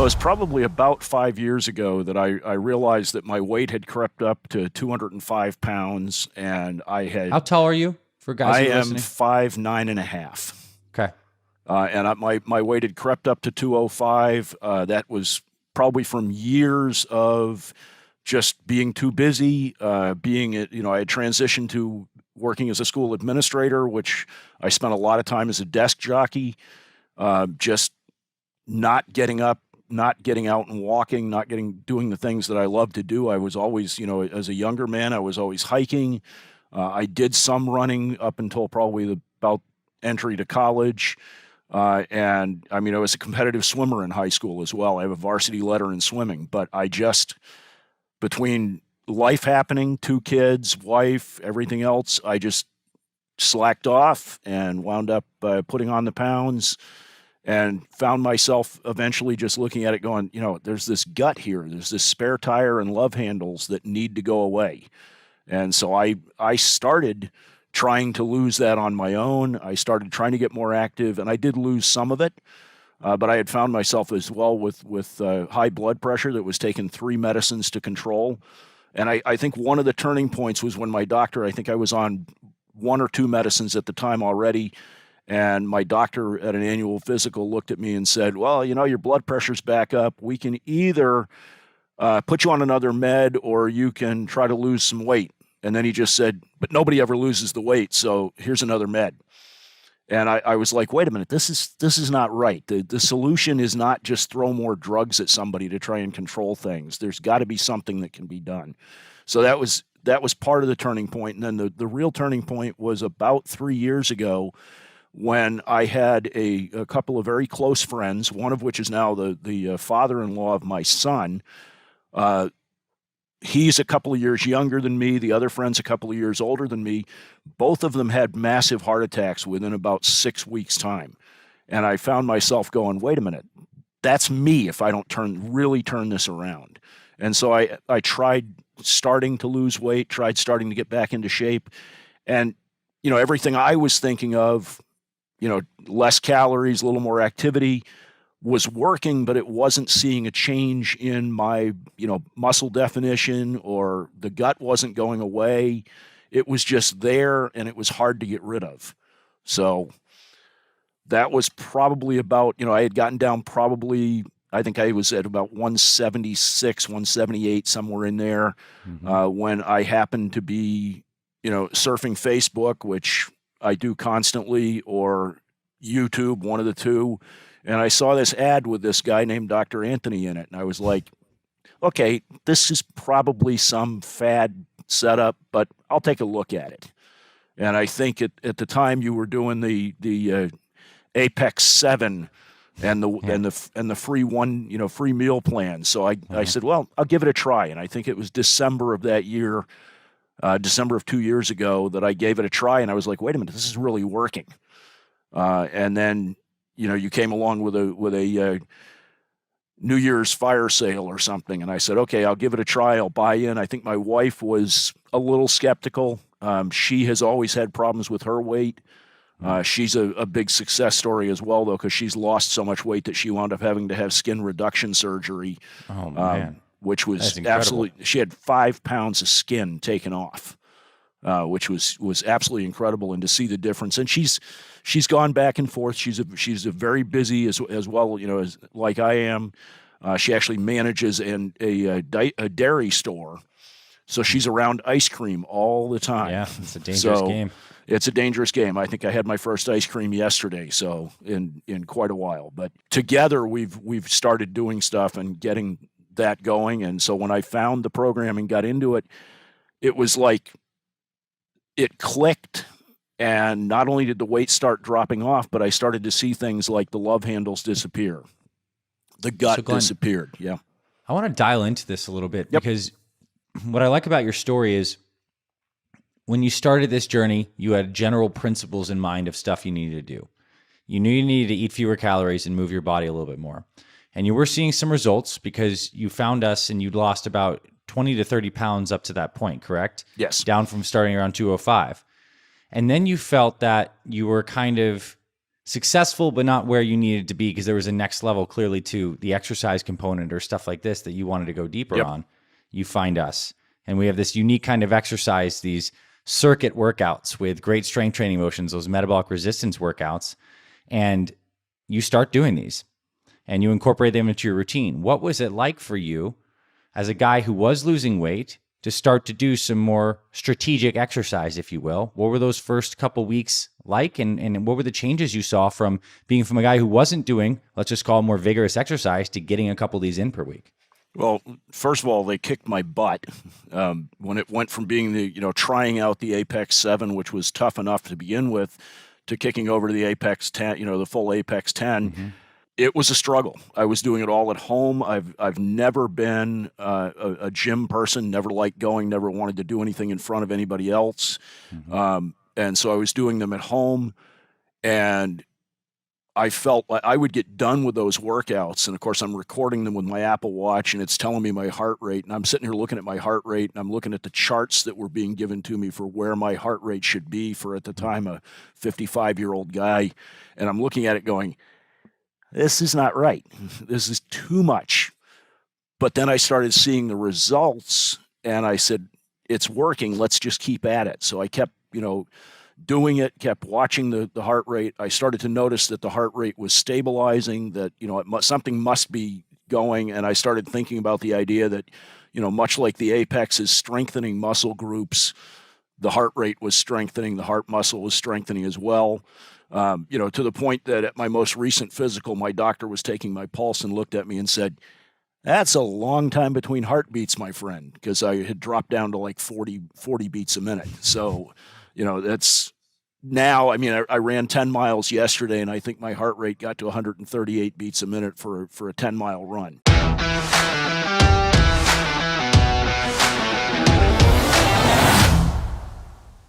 was probably about 5 years ago that I realized that my weight had crept up to 205 pounds, and How tall are you for guys I who are am listening? 5'9.5". Okay. My weight had crept up to 205. That was probably from years of just being too busy. I had transitioned to working as a school administrator, which I spent a lot of time as a desk jockey, just not getting up, not getting out and walking, doing the things that I love to do. I was always, as a younger man, I was always hiking. I did some running up until probably about entry to college. And I mean, I was a competitive swimmer in high school as well. I have a varsity letter in swimming, but between life happening, two kids, wife, everything else, I just slacked off and wound up putting on the pounds and found myself eventually just looking at it going, there's this gut here. There's this spare tire and love handles that need to go away. And so I started trying to lose that on my own. I started trying to get more active, and I did lose some of it. But I had found myself as well with high blood pressure that was taking 3 medicines to control. And I think one of the turning points was when my doctor, I think I was on 1 or 2 medicines at the time already, and my doctor at an annual physical looked at me and said, well, your blood pressure's back up. We can either put you on another med or you can try to lose some weight. And then he just said, but nobody ever loses the weight, so here's another med. And I was like, wait a minute, this is not right. The solution is not just throw more drugs at somebody to try and control things. There's got to be something that can be done. So that was part of the turning point. And then the real turning point was about 3 years ago when I had a couple of very close friends, one of which is now the father-in-law of my son. He's a couple of years younger than me. The other friend's a couple of years older than me. Both of them had massive heart attacks within about 6 weeks' time. And I found myself going, wait a minute, that's me if I don't really turn this around. And so I tried starting to lose weight, tried starting to get back into shape. And, everything I was thinking of, less calories, a little more activity, was working, but it wasn't seeing a change in my, muscle definition, or the gut wasn't going away. It was just there, and it was hard to get rid of. So that was probably about, I had gotten down probably, I think I was at about 176, 178, somewhere in there, when I happened to be, surfing Facebook, which I do constantly, or YouTube, one of the two. And I saw this ad with this guy named Dr. Anthony in it. And I was like, okay, this is probably some fad setup, but I'll take a look at it. And I think at the time you were doing the Apex 7 and the free free meal plan. So I said, well, I'll give it a try. And I think it was December of that year, December of 2 years ago, that I gave it a try. And I was like, wait a minute, this is really working. And then, you came along with a New Year's fire sale or something. And I said, okay, I'll give it a try. I'll buy in. I think my wife was a little skeptical. She has always had problems with her weight. She's a big success story as well, though, because she's lost so much weight that she wound up having to have skin reduction surgery. Oh, man. Which was absolutely, she had 5 pounds of skin taken off, which was absolutely incredible. And to see the difference, and she's gone back and forth. She's a very busy as well, as like I am. She actually manages a dairy store, so she's around ice cream all the time. Yeah, it's a dangerous game. It's a dangerous game. I think I had my first ice cream yesterday, so in quite a while. But together we've started doing stuff and getting that going. And so when I found the program and got into it, it was like it clicked. And not only did the weight start dropping off, but I started to see things like the love handles disappear. The gut disappeared. Yeah. I want to dial into this a little bit because what I like about your story is when you started this journey, you had general principles in mind of stuff you needed to do. You knew you needed to eat fewer calories and move your body a little bit more. And you were seeing some results because you found us and you'd lost about 20 to 30 pounds up to that point, correct? Yes. Down from starting around 205. And then you felt that you were kind of successful, but not where you needed to be because there was a next level clearly to the exercise component or stuff like this that you wanted to go deeper on, you find us. And we have this unique kind of exercise, these circuit workouts with great strength training motions, those metabolic resistance workouts. And you start doing these and you incorporate them into your routine. What was it like for you as a guy who was losing weight to start to do some more strategic exercise, if you will? What were those first couple weeks like? And what were the changes you saw from being from a guy who wasn't doing, let's just call it more vigorous exercise, to getting a couple of these in per week? Well, first of all, they kicked my butt when it went from being trying out the Apex 7, which was tough enough to begin with, to kicking over to the Apex 10, the full Apex 10. Mm-hmm. It was a struggle. I was doing it all at home. I've never been a gym person, never liked going, never wanted to do anything in front of anybody else. Mm-hmm. And so I was doing them at home, and I felt like I would get done with those workouts. And of course, I'm recording them with my Apple Watch, and it's telling me my heart rate. And I'm sitting here looking at my heart rate, and I'm looking at the charts that were being given to me for where my heart rate should be for, at the time, a 55-year-old guy. And I'm looking at it going, this is not right. This is too much. But then I started seeing the results, and I said, it's working. Let's just keep at it. So I kept, doing it, kept watching the heart rate. I started to notice that the heart rate was stabilizing, that, something must be going. And I started thinking about the idea that, much like the Apex is strengthening muscle groups, the heart rate was strengthening, the heart muscle was strengthening as well. To the point that at my most recent physical, my doctor was taking my pulse and looked at me and said, that's a long time between heartbeats, my friend, because I had dropped down to like 40 beats a minute. So, that's now, I ran 10 miles yesterday, and I think my heart rate got to 138 beats a minute for a 10-mile run.